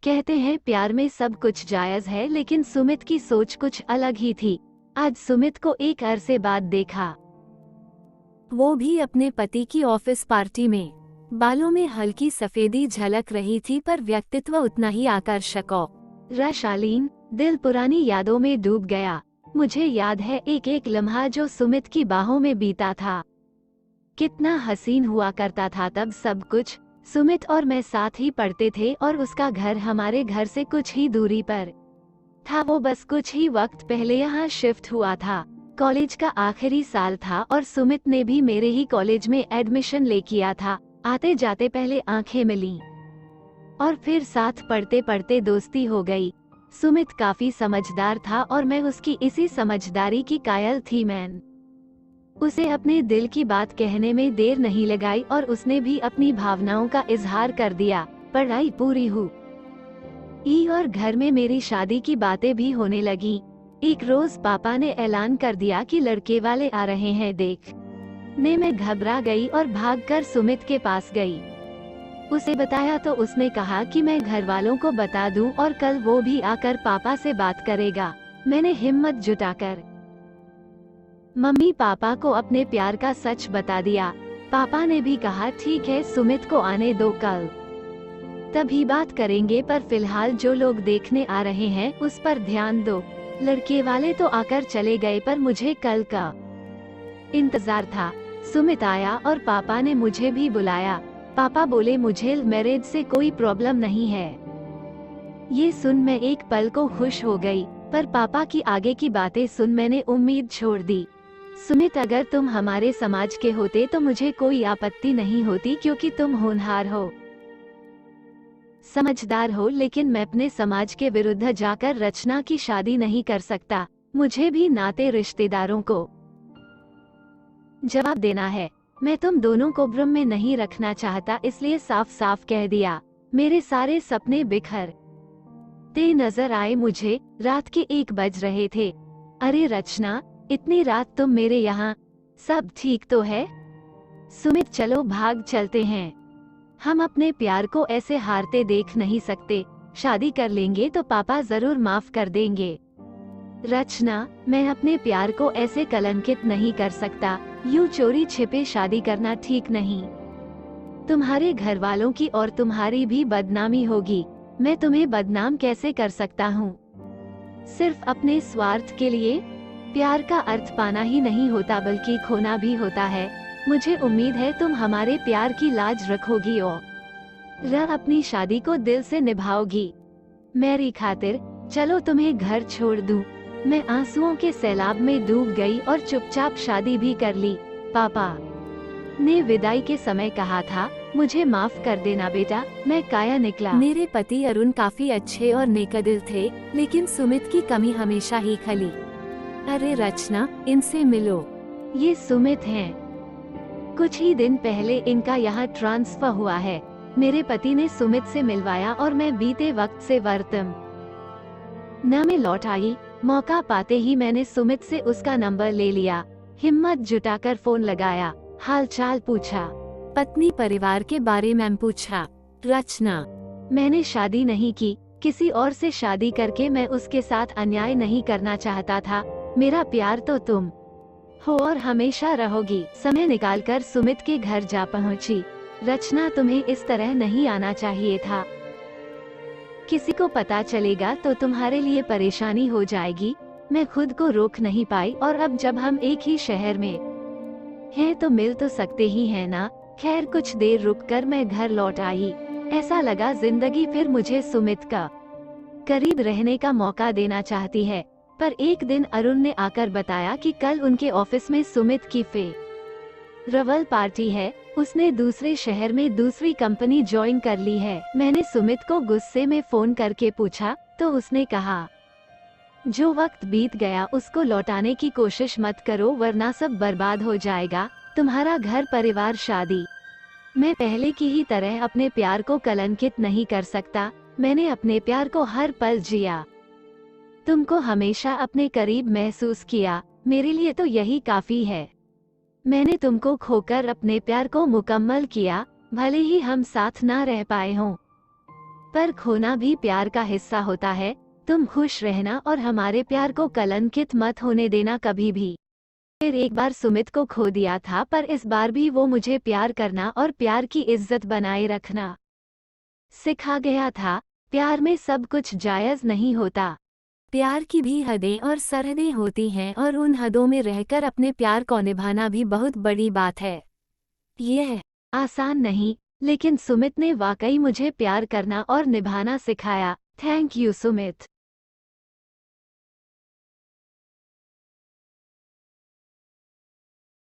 कहते हैं प्यार में सब कुछ जायज है, लेकिन सुमित की सोच कुछ अलग ही थी। आज सुमित को एक अरसे बाद देखा, वो भी अपने पति की ऑफिस पार्टी में। बालों में हल्की सफेदी झलक रही थी, पर व्यक्तित्व उतना ही आकर्षक और शालीन। दिल पुरानी यादों में डूब गया। मुझे याद है एक एक लम्हा जो सुमित की बाहों में बीता था। कितना हसीन हुआ करता था तब सब कुछ। सुमित और मैं साथ ही पढ़ते थे और उसका घर हमारे घर से कुछ ही दूरी पर था। वो बस कुछ ही वक्त पहले यहाँ शिफ्ट हुआ था। कॉलेज का आखिरी साल था और सुमित ने भी मेरे ही कॉलेज में एडमिशन ले किया था। आते जाते पहले आंखें मिली और फिर साथ पढ़ते पढ़ते दोस्ती हो गई। सुमित काफी समझदार था और मैं उसकी इसी समझदारी की कायल थी। मैं उसे अपने दिल की बात कहने में देर नहीं लगाई और उसने भी अपनी भावनाओं का इजहार कर दिया। पढ़ाई पूरी हुई और घर में मेरी शादी की बातें भी होने लगी। एक रोज पापा ने ऐलान कर दिया कि लड़के वाले आ रहे हैं देखने। मैं घबरा गई और भागकर सुमित के पास गई। उसे बताया तो उसने कहा कि मैं घर वालों को बता दूं और कल वो भी आकर पापा से बात करेगा। मैंने हिम्मत जुटाकर मम्मी पापा को अपने प्यार का सच बता दिया। पापा ने भी कहा ठीक है, सुमित को आने दो, कल तभी बात करेंगे, पर फिलहाल जो लोग देखने आ रहे हैं उस पर ध्यान दो। लड़के वाले तो आकर चले गए, पर मुझे कल का इंतजार था। सुमित आया और पापा ने मुझे भी बुलाया। पापा बोले मुझे मैरिज से कोई प्रॉब्लम नहीं है। ये सुन मैं एक पल को खुश हो गई, पर पापा की आगे की बातें सुन मैंने उम्मीद छोड़ दी। सुमित, अगर तुम हमारे समाज के होते तो मुझे कोई आपत्ति नहीं होती, क्योंकि तुम होनहार हो, समझदार हो, लेकिन मैं अपने समाज के विरुद्ध जाकर रचना की शादी नहीं कर सकता। मुझे भी नाते रिश्तेदारों को जवाब देना है। मैं तुम दोनों को भ्रम में नहीं रखना चाहता, इसलिए साफ साफ कह दिया। मेरे सारे सपने बिखर ते नजर आए मुझे। रात के 1 बज रहे थे। अरे रचना, इतनी रात तुम मेरे यहाँ? सब ठीक तो है? सुमित, चलो भाग चलते हैं। हम अपने प्यार को ऐसे हारते देख नहीं सकते। शादी कर लेंगे तो पापा जरूर माफ कर देंगे। रचना, मैं अपने प्यार को ऐसे कलंकित नहीं कर सकता। यूं चोरी छिपे शादी करना ठीक नहीं। तुम्हारे घर वालों की और तुम्हारी भी बदनामी होगी। मैं तुम्हें बदनाम कैसे कर सकता हूँ? सिर्फ अपने स्वार्थ के लिए? प्यार का अर्थ पाना ही नहीं होता, बल्कि खोना भी होता है। मुझे उम्मीद है तुम हमारे प्यार की लाज रखोगी और अपनी शादी को दिल से निभाओगी। मेरी खातिर चलो तुम्हें घर छोड़ दूं। मैं आंसुओं के सैलाब में डूब गई और चुपचाप शादी भी कर ली। पापा ने विदाई के समय कहा था, मुझे माफ कर देना बेटा, मैं काया निकला। मेरे पति अरुण काफी अच्छे और नेकदिल थे, लेकिन सुमित की कमी हमेशा ही खली। अरे रचना, इनसे मिलो। ये सुमित हैं। कुछ ही दिन पहले इनका यहाँ ट्रांसफर हुआ है। मेरे पति ने सुमित से मिलवाया और मैं बीते वक्त से वर्तमान में लौट आई। मौका पाते ही मैंने सुमित से उसका नंबर ले लिया। हिम्मत जुटाकर फोन लगाया, हाल चाल पूछा, पत्नी परिवार के बारे में पूछा। रचना, मैंने शादी नहीं की, किसी और से शादी करके मैं उसके साथ अन्याय नहीं करना चाहता था। मेरा प्यार तो तुम हो और हमेशा रहोगी। समय निकालकर सुमित के घर जा पहुंची। रचना, तुम्हें इस तरह नहीं आना चाहिए था। किसी को पता चलेगा तो तुम्हारे लिए परेशानी हो जाएगी। मैं खुद को रोक नहीं पाई, और अब जब हम एक ही शहर में हैं तो मिल तो सकते ही हैं ना। खैर, कुछ देर रुककर मैं घर लौट आई। ऐसा लगा जिंदगी फिर मुझे सुमित का करीब रहने का मौका देना चाहती है। पर एक दिन अरुण ने आकर बताया कि कल उनके ऑफिस में सुमित की फेयरवेल पार्टी है। उसने दूसरे शहर में दूसरी कंपनी ज्वाइन कर ली है। मैंने सुमित को गुस्से में फोन करके पूछा तो उसने कहा, जो वक्त बीत गया उसको लौटाने की कोशिश मत करो, वरना सब बर्बाद हो जाएगा। तुम्हारा घर परिवार शादी। मैं पहले की ही तरह अपने प्यार को कलंकित नहीं कर सकता। मैंने अपने प्यार को हर पल जिया। तुमको हमेशा अपने करीब महसूस किया। मेरे लिए तो यही काफी है। मैंने तुमको खोकर अपने प्यार को मुकम्मल किया, भले ही हम साथ ना रह पाए हों। पर खोना भी प्यार का हिस्सा होता है। तुम खुश रहना और हमारे प्यार को कलंकित मत होने देना कभी भी। फिर एक बार सुमित को खो दिया था, पर इस बार भी वो मुझे प्यार करना और प्यार की इज्जत बनाए रखना सिखा गया था। प्यार में सब कुछ जायज़ नहीं होता। प्यार की भी हदें और सरहदें होती हैं, और उन हदों में रहकर अपने प्यार को निभाना भी बहुत बड़ी बात है। यह आसान नहीं, लेकिन सुमित ने वाकई मुझे प्यार करना और निभाना सिखाया। Thank you Sumit.